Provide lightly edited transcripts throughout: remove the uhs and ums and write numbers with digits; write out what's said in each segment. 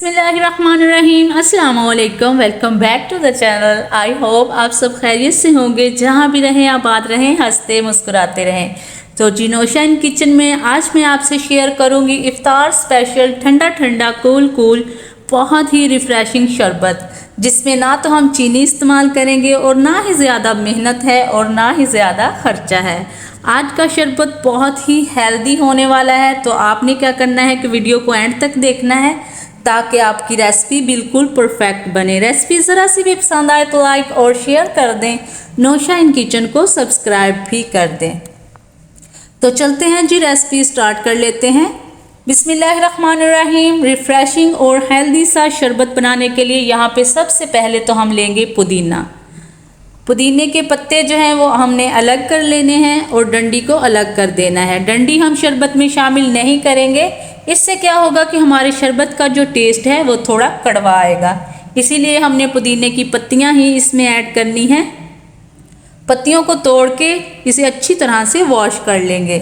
बिस्मिल्लाहिर्रहमानिर्रहीम, अस्सलाम वालेकुम। Welcome back to the channel. I hope आप सब खैरियत से होंगे, जहाँ भी रहें आबाद रहें, हंसते मुस्कुराते रहें। तो जी नौशा इन किचन में आज मैं आपसे शेयर करूँगी इफ्तार स्पेशल ठंडा ठंडा कूल कूल बहुत ही रिफ़्रेशिंग शरबत, जिसमें ना तो हम चीनी इस्तेमाल करेंगे और ना ही ज़्यादा मेहनत है और ना ही ज़्यादा खर्चा है। आज का शरबत बहुत ही हेल्दी होने वाला है, तो आपने क्या करना है कि वीडियो को एंड तक देखना है ताकि आपकी रेसिपी बिल्कुल परफेक्ट बने। रेसिपी ज़रा सी भी पसंद आए तो लाइक और शेयर कर दें, नौशा इन किचन को सब्सक्राइब भी कर दें। तो चलते हैं जी, रेसिपी स्टार्ट कर लेते हैं। बिस्मिल्लाहिर्रहमानिर्रहीम। रिफ़्रेशिंग और हेल्दी सा शरबत बनाने के लिए यहाँ पे सबसे पहले तो हम लेंगे पुदीना। पुदीने के पत्ते जो हैं वो हमने अलग कर लेने हैं और डंडी को अलग कर देना है। डंडी हम शरबत में शामिल नहीं करेंगे, इससे क्या होगा कि हमारे शरबत का जो टेस्ट है वो थोड़ा कड़वा आएगा, इसीलिए हमने पुदीने की पत्तियां ही इसमें ऐड करनी है। पत्तियों को तोड़ के इसे अच्छी तरह से वॉश कर लेंगे।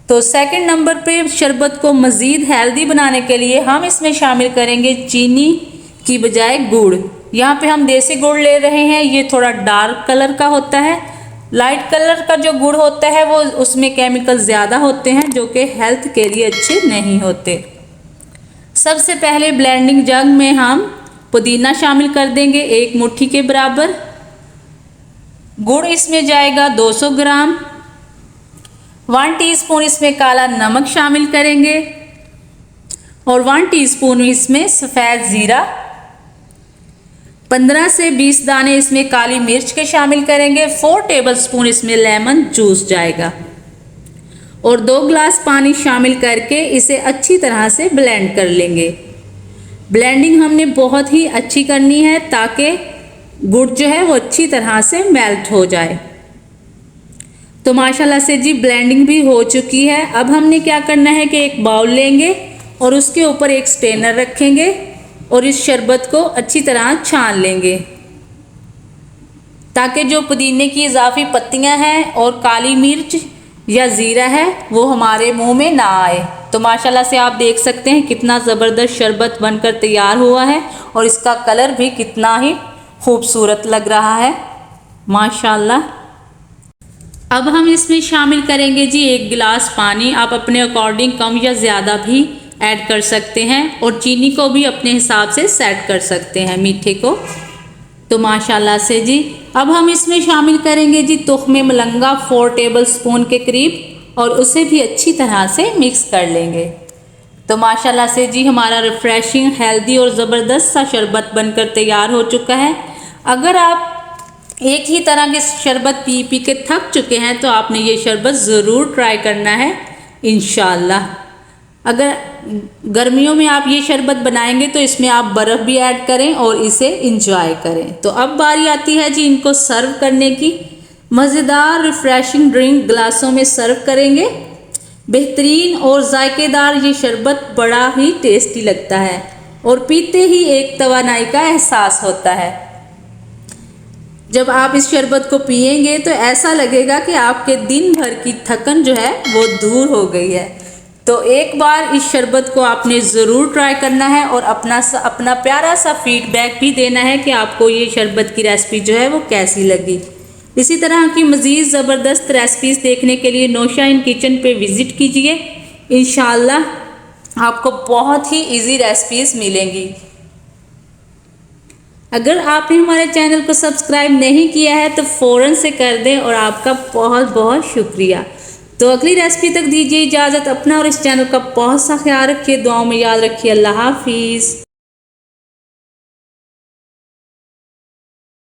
तो सेकंड नंबर पे शरबत को मज़ीद हेल्दी बनाने के लिए हम इसमें शामिल करेंगे चीनी की बजाय गुड़। यहाँ पे हम देसी गुड़ ले रहे हैं, ये थोड़ा डार्क कलर का होता है। लाइट कलर का जो गुड़ होता है वो उसमें केमिकल ज़्यादा होते हैं जो कि हेल्थ के लिए अच्छे नहीं होते। सबसे पहले ब्लेंडिंग जग में हम पुदीना शामिल कर देंगे 1 मुट्ठी के बराबर। गुड़ इसमें जाएगा 200 ग्राम। 1 टीस्पून इसमें काला नमक शामिल करेंगे और 1 टीस्पून इसमें सफ़ेद ज़ीरा। 15 से 20 दाने इसमें काली मिर्च के शामिल करेंगे। 4 टेबलस्पून इसमें लेमन जूस जाएगा और 2 गिलास पानी शामिल करके इसे अच्छी तरह से ब्लेंड कर लेंगे। ब्लेंडिंग हमने बहुत ही अच्छी करनी है ताकि गुड़ जो है वो अच्छी तरह से मेल्ट हो जाए। तो माशाल्लाह से जी ब्लेंडिंग भी हो चुकी है। अब हमने क्या करना है कि एक बाउल लेंगे और उसके ऊपर एक स्ट्रेनर रखेंगे और इस शरबत को अच्छी तरह छान लेंगे ताकि जो पुदीने की इजाफी पत्तियां हैं और काली मिर्च या ज़ीरा है वो हमारे मुंह में ना आए। तो माशाल्लाह से आप देख सकते हैं कितना ज़बरदस्त शरबत बनकर तैयार हुआ है और इसका कलर भी कितना ही खूबसूरत लग रहा है माशाल्लाह। अब हम इसमें शामिल करेंगे जी 1 गिलास पानी। आप अपने अकॉर्डिंग कम या ज़्यादा भी ऐड कर सकते हैं और चीनी को भी अपने हिसाब से सेट कर सकते हैं, मीठे को। तो माशाल्लाह से जी अब हम इसमें शामिल करेंगे जी तुख्मे मलंगा 4 टेबलस्पून के करीब और उसे भी अच्छी तरह से मिक्स कर लेंगे। तो माशाल्लाह से जी हमारा रिफ़्रेशिंग हेल्दी और ज़बरदस्त सा शरबत बनकर तैयार हो चुका है। अगर आप एक ही तरह के शरबत पी पी के थक चुके हैं तो आपने ये शरबत ज़रूर ट्राई करना है इंशाल्लाह। अगर गर्मियों में आप ये शरबत बनाएंगे तो इसमें आप बर्फ़ भी ऐड करें और इसे इंजॉय करें। तो अब बारी आती है जी इनको सर्व करने की। मज़ेदार रिफ़्रेशिंग ड्रिंक गिलासों में सर्व करेंगे। बेहतरीन और जायकेदार ये शरबत बड़ा ही टेस्टी लगता है और पीते ही एक तवानाई का एहसास होता है। जब आप इस शरबत को पिएंगे तो ऐसा लगेगा कि आपके दिन भर की थकन जो है वो दूर हो गई है। तो एक बार इस शरबत को आपने ज़रूर ट्राई करना है और अपना प्यारा सा फीडबैक भी देना है कि आपको ये शरबत की रेसिपी जो है वो कैसी लगी। इसी तरह की मज़ीद ज़बरदस्त रेसिपीज़ देखने के लिए नौशा इन किचन पे विज़िट कीजिए। इंशाल्लाह आपको बहुत ही इजी रेसिपीज़ मिलेंगी। अगर आपने हमारे चैनल को सब्सक्राइब नहीं किया है तो फ़ौरन से कर दें और आपका बहुत बहुत शुक्रिया। तो अगली रेसिपी तक दीजिए इजाज़त। अपना और इस चैनल का बहुत सा ख्याल रखिए, दुआओं में याद रखिए। अल्लाह हाफिज़।